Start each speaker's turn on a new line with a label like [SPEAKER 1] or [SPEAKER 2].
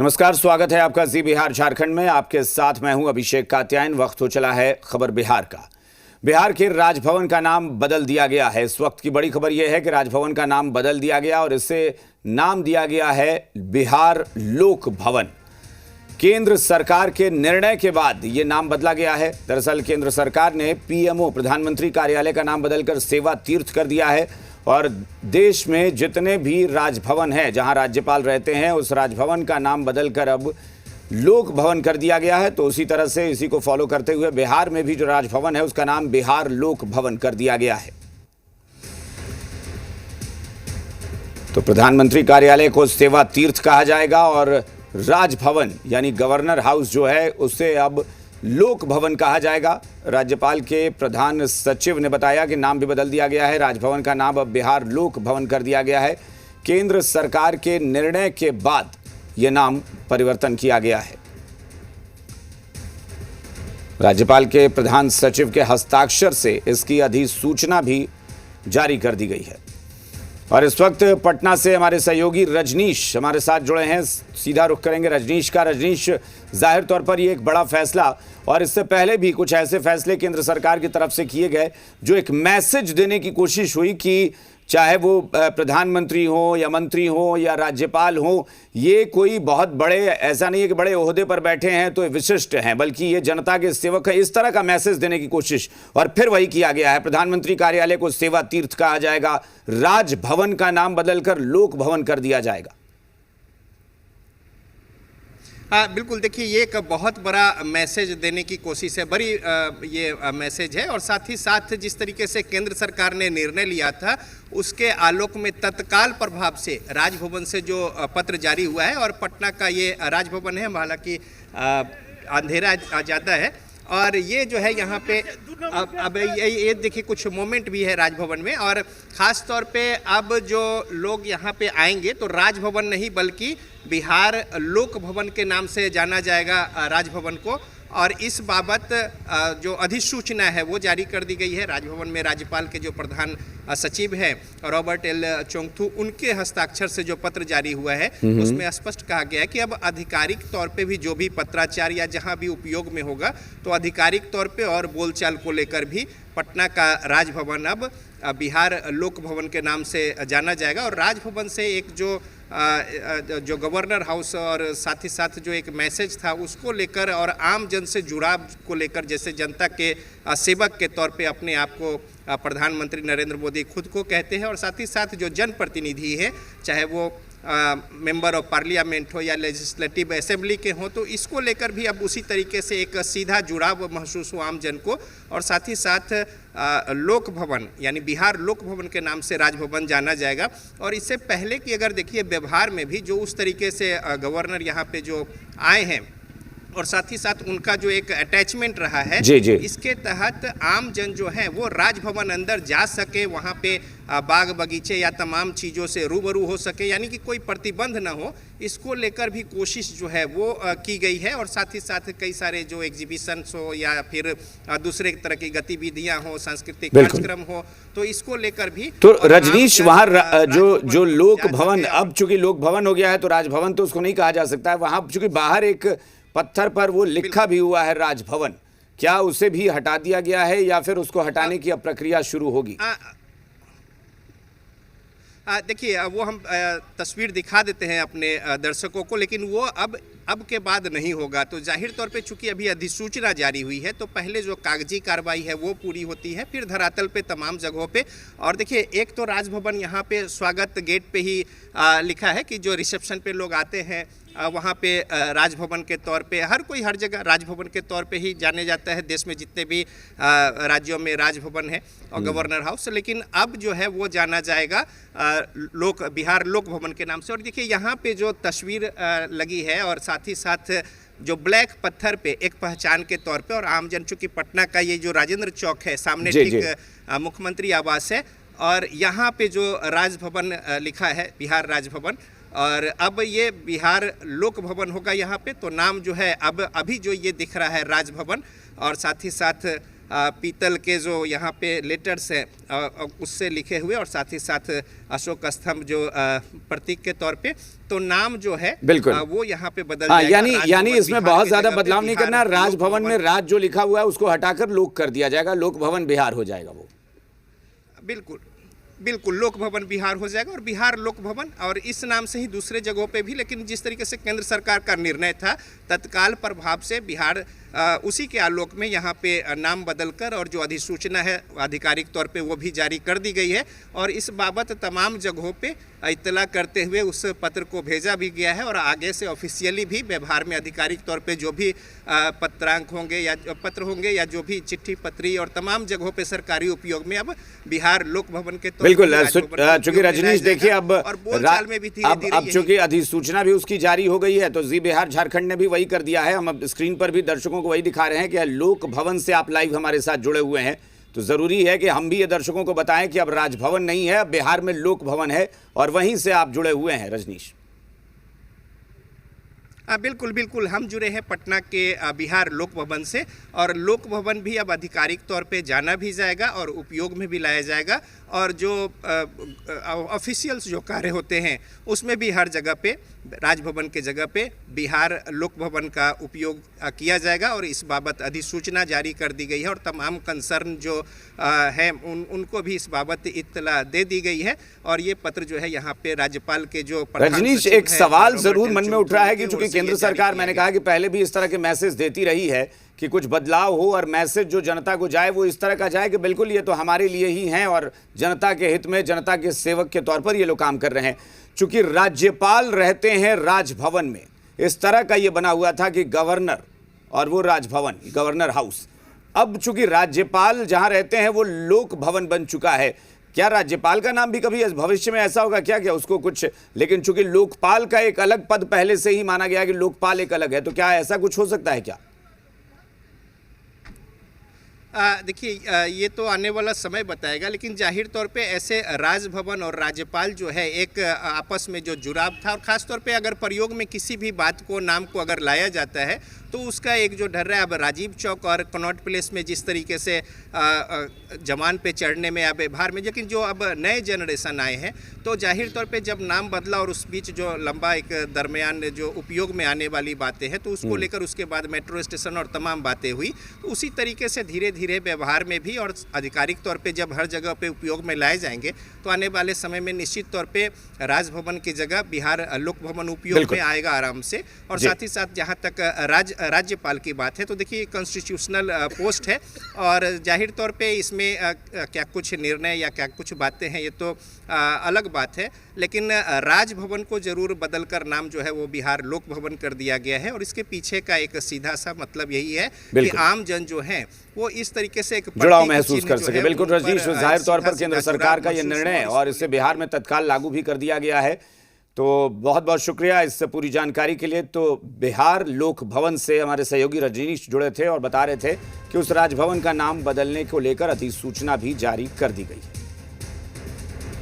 [SPEAKER 1] नमस्कार, स्वागत है आपका जी बिहार झारखंड में। आपके साथ मैं हूं अभिषेक कात्यायन। वक्त हो चला है खबर बिहार का। बिहार के राजभवन का नाम बदल दिया गया है। इस वक्त की बड़ी खबर यह है कि राजभवन का नाम बदल दिया गया और इसे नाम दिया गया है बिहार लोक भवन। केंद्र सरकार के निर्णय के बाद यह नाम बदला गया है। दरअसल केंद्र सरकार ने पीएमओ प्रधानमंत्री कार्यालय का नाम बदलकर सेवा तीर्थ कर दिया है और देश में जितने भी राजभवन हैं जहां राज्यपाल रहते हैं उस राजभवन का नाम बदलकर अब लोक भवन कर दिया गया है। तो उसी तरह से इसी को फॉलो करते हुए बिहार में भी जो राजभवन है उसका नाम बिहार लोक भवन कर दिया गया है। तो प्रधानमंत्री कार्यालय को सेवा तीर्थ कहा जाएगा और राजभवन यानी गवर्नर हाउस जो है उसे अब लोक भवन कहा जाएगा। राज्यपाल के प्रधान सचिव ने बताया कि नाम भी बदल दिया गया है। राजभवन का नाम अब बिहार लोक भवन कर दिया गया है। केंद्र सरकार के निर्णय के बाद यह नाम परिवर्तन किया गया है। राज्यपाल के प्रधान सचिव के हस्ताक्षर से इसकी अधिसूचना भी जारी कर दी गई है। और इस वक्त पटना से हमारे सहयोगी रजनीश हमारे साथ जुड़े हैं। सीधा रुख करेंगे रजनीश का। रजनीश, जाहिर तौर पर ये एक बड़ा फैसला और इससे पहले भी कुछ ऐसे फैसले केंद्र सरकार की तरफ से किए गए जो एक मैसेज देने की कोशिश हुई कि चाहे वो प्रधानमंत्री हो या मंत्री हो या राज्यपाल हो, ये कोई बहुत बड़े, ऐसा नहीं है कि बड़े ओहदे पर बैठे हैं तो विशिष्ट हैं, बल्कि ये जनता के सेवक है। इस तरह का मैसेज देने की कोशिश और फिर वही किया गया है। प्रधानमंत्री कार्यालय को सेवा तीर्थ कहा जाएगा, राजभवन का नाम बदलकर लोक भवन कर दिया जाएगा।
[SPEAKER 2] हाँ बिल्कुल, देखिए ये एक बहुत बड़ा मैसेज देने की कोशिश है, बड़ी ये मैसेज है। और साथ ही साथ जिस तरीके से केंद्र सरकार ने निर्णय लिया था उसके आलोक में तत्काल प्रभाव से राजभवन से जो पत्र जारी हुआ है, और पटना का ये राजभवन है, हालांकि अंधेरा ज़्यादा है और ये जो है यहाँ पे अब ये देखिए कुछ मोमेंट भी है राजभवन में। और ख़ास तौर पे अब जो लोग यहाँ पे आएंगे तो राजभवन नहीं बल्कि बिहार लोक भवन के नाम से जाना जाएगा राजभवन को। और इस बाबत जो अधिसूचना है वो जारी कर दी गई है। राजभवन में राज्यपाल के जो प्रधान सचिव हैं रॉबर्ट एल चोंगथू, उनके हस्ताक्षर से जो पत्र जारी हुआ है उसमें स्पष्ट कहा गया है कि अब आधिकारिक तौर पे भी जो भी पत्राचार या जहां भी उपयोग में होगा तो आधिकारिक तौर पे और बोलचाल को लेकर भी पटना का राजभवन अब बिहार लोक भवन के नाम से जाना जाएगा। और राजभवन से एक जो गवर्नर हाउस और साथ ही साथ जो एक मैसेज था उसको लेकर और आम जन से जुड़ाव को लेकर, जैसे जनता के सेवक के तौर पे अपने आप को प्रधानमंत्री नरेंद्र मोदी खुद को कहते हैं, और साथ ही साथ जो जनप्रतिनिधि है चाहे वो मेंबर ऑफ पार्लियामेंट हो या लेजिस्लेटिव असेंबली के हों, तो इसको लेकर भी अब उसी तरीके से एक सीधा जुड़ाव महसूस हो आम जन को। और साथ ही साथ लोक भवन यानी बिहार लोक भवन के नाम से राजभवन जाना जाएगा। और इससे पहले कि अगर देखिए व्यवहार में भी जो उस तरीके से गवर्नर यहाँ पे जो आए हैं और साथ ही साथ उनका जो एक अटैचमेंट रहा है
[SPEAKER 1] जी जी।
[SPEAKER 2] इसके तहत आम जन जो है वो राजभवन अंदर जा सके, वहाँ पे बाग बगीचे या तमाम चीज़ों से रूबरू हो सके, यानी कि कोई प्रतिबंध ना हो, इसको लेकर भी कोशिश जो है वो की गई है। और साथ ही साथ कई सारे जो एग्जीबिशंस हो या फिर दूसरे तरह की गतिविधियां हो, सांस्कृतिक कार्यक्रम हो, तो इसको लेकर भी।
[SPEAKER 1] तो रजनीश, वहाँ जो लोक भवन, अब चूंकि लोक भवन हो गया है तो राजभवन तो उसको नहीं कहा जा सकता है। वहाँ चूंकि बाहर एक पत्थर पर वो लिखा भी हुआ है राजभवन, क्या उसे भी हटा दिया गया है या फिर उसको हटाने की अब प्रक्रिया शुरू होगी?
[SPEAKER 2] देखिए वो हम तस्वीर दिखा देते हैं अपने दर्शकों को, लेकिन वो अब के बाद नहीं होगा। तो जाहिर तौर पे चूंकि अभी अधिसूचना जारी हुई है तो पहले जो कागजी कार्रवाई है वो पूरी होती है, फिर धरातल पे तमाम जगहों पे। और देखिए एक तो राजभवन यहाँ पे स्वागत गेट पे ही लिखा है कि जो रिसेप्शन पे लोग आते हैं वहाँ पे राजभवन के तौर पे हर कोई हर जगह राजभवन के तौर पे ही जाने जाता है। देश में जितने भी राज्यों में राजभवन है और गवर्नर हाउस, लेकिन अब जो है वो जाना जाएगा बिहार लोक भवन के नाम से। और देखिए यहाँ पे जो तस्वीर लगी है और साथ ही साथ जो ब्लैक पत्थर पे एक पहचान के तौर पे, और आमजन चूँकि पटना का ये जो राजेंद्र चौक है सामने ठीक मुख्यमंत्री आवास है, और यहाँ पे जो राजभवन लिखा है बिहार राजभवन, और अब ये बिहार लोक भवन होगा यहाँ पे। तो नाम जो है अब अभी जो ये दिख रहा है राजभवन, और साथ ही साथ पीतल के जो यहाँ पे लेटर्स हैं उससे लिखे हुए, और साथ ही साथ अशोक स्तंभ जो प्रतीक के तौर पे, तो नाम जो है
[SPEAKER 1] बिल्कुल
[SPEAKER 2] वो यहाँ पे बदल
[SPEAKER 1] हाँ,
[SPEAKER 2] जाएगा।
[SPEAKER 1] यानी इसमें बहुत ज्यादा
[SPEAKER 2] बिहार
[SPEAKER 1] बदलाव नहीं
[SPEAKER 2] के
[SPEAKER 1] करना।
[SPEAKER 2] जगह पे
[SPEAKER 1] राजभवन में
[SPEAKER 2] लोक
[SPEAKER 1] राज जो लिखा हुआ है उसको हटाकर लोक कर दिया जाएगा, लोक भवन बिहार हो जाएगा वो।
[SPEAKER 2] बिल्कुल बिल्कुल लोक भवन बिहार हो जाएगा, और बिहार लोक भवन, और इस नाम से ही दूसरे जगहों पे भी। लेकिन जिस तरीके से केंद्र सरकार का निर्णय था, तत्काल प्रभाव से बिहार उसी के आलोक में यहाँ पे नाम बदलकर, और जो अधिसूचना है आधिकारिक तौर पे वो भी जारी कर दी गई है, और इस बाबत तमाम जगहों पे इत्तला करते हुए उस पत्र को भेजा भी गया है। और आगे से ऑफिशियली भी व्यवहार में आधिकारिक तौर पे जो भी पत्रांक होंगे या पत्र होंगे या जो भी चिट्ठी पत्री और तमाम जगहों पे सरकारी उपयोग में अब बिहार लोक भवन के तौर
[SPEAKER 1] बिल्कुल। चूंकि रजनीश देखिए अब चूंकि अधिसूचना भी उसकी जारी हो गई है, तो जी बिहार झारखंड ने भी वही कर दिया है। हम अब स्क्रीन पर भी दर्शकों को वही दिखा रहे हैं कि लोक भवन से आप लाइव हमारे साथ जुड़े हुए हैं, तो जरूरी है कि हम भी ये दर्शकों को बताएं कि अब राजभवन नहीं है, अब बिहार में लोक भवन है, और वहीं से आप जुड़े हुए हैं रजनीश।
[SPEAKER 2] बिल्कुल बिल्कुल, हम जुड़े हैं पटना के बिहार लोक भवन से, और लोक भवन भी अब आधिकारिक तौर पे जाना भी जाएगा और उपयोग में भी लाया जाएगा, और जो ऑफिशियल्स जो कार्य होते हैं उसमें भी हर जगह पे राजभवन के जगह पे बिहार लोक भवन का उपयोग किया जाएगा। और इस बाबत अधिसूचना जारी कर दी गई है, और तमाम कंसर्न जो है उनको भी इस बाबत इत्तला दे दी गई है। और ये पत्र जो है यहाँ पे राज्यपाल के जो
[SPEAKER 1] रजनीश, एक सवाल जरूर मन में उठ रहा है कि चूंकि केंद्र सरकार, मैंने कहा कि पहले भी इस तरह के मैसेज देती रही है कि कुछ बदलाव हो और मैसेज जो जनता को जाए वो इस तरह का जाए कि बिल्कुल ये तो हमारे लिए ही हैं और जनता के हित में, जनता के सेवक के तौर पर ये लोग काम कर रहे हैं। चूंकि राज्यपाल रहते हैं राजभवन में, इस तरह का ये बना हुआ था कि गवर्नर और वो राजभवन, गवर्नर हाउस। अब चूंकि राज्यपाल जहां रहते हैं वो लोक भवन बन चुका है, क्या राज्यपाल का नाम भी कभी भविष्य में ऐसा होगा क्या उसको कुछ, लेकिन चूंकि लोकपाल का एक अलग पद पहले से ही माना गया कि लोकपाल एक अलग है, तो क्या ऐसा कुछ हो सकता है क्या?
[SPEAKER 2] देखिए ये तो आने वाला समय बताएगा, लेकिन जाहिर तौर पे ऐसे राजभवन और राज्यपाल जो है एक आपस में जो जुड़ाव था, और ख़ास तौर पे अगर प्रयोग में किसी भी बात को, नाम को अगर लाया जाता है तो उसका एक जो डर है, अब राजीव चौक और कनॉट प्लेस में जिस तरीके से जमान पे चढ़ने में या व्यवहार में, लेकिन जो अब नए जनरेशन आए हैं तो जाहिर तौर पे जब नाम बदला और उस बीच जो लंबा एक दरमियान जो उपयोग में आने वाली बातें हैं, तो उसको लेकर उसके बाद मेट्रो स्टेशन और तमाम बातें हुई, तो उसी तरीके से धीरे धीरे व्यवहार में भी और आधिकारिक तौर पे जब हर जगह पे उपयोग में लाए जाएंगे तो आने वाले समय में निश्चित तौर पे राजभवन की जगह बिहार लोक भवन उपयोग में आएगा आराम से। और साथ ही साथ जहाँ तक राज्यपाल की बात है, तो देखिए कॉन्स्टिट्यूशनल पोस्ट है, और जाहिर तौर पे इसमें क्या कुछ निर्णय या क्या कुछ बातें हैं ये तो अलग बात है, लेकिन राजभवन को जरूर बदलकर नाम जो है वो बिहार लोक भवन कर दिया गया है। और इसके पीछे का एक सीधा सा मतलब यही है कि आम जन जो है वो इस तरीके से एक
[SPEAKER 1] जुड़ाव महसूस कर सके। बिल्कुल रजनीश, जाहिर तौर पर केंद्र सरकार का ये निर्णय और इसे बिहार में तत्काल लागू भी कर दिया गया है, तो बहुत बहुत शुक्रिया इस पूरी जानकारी के लिए। तो बिहार लोक भवन से हमारे सहयोगी रजनीश जुड़े थे और बता रहे थे कि उस राजभवन का नाम बदलने को लेकर अधिसूचना भी जारी कर दी गई है।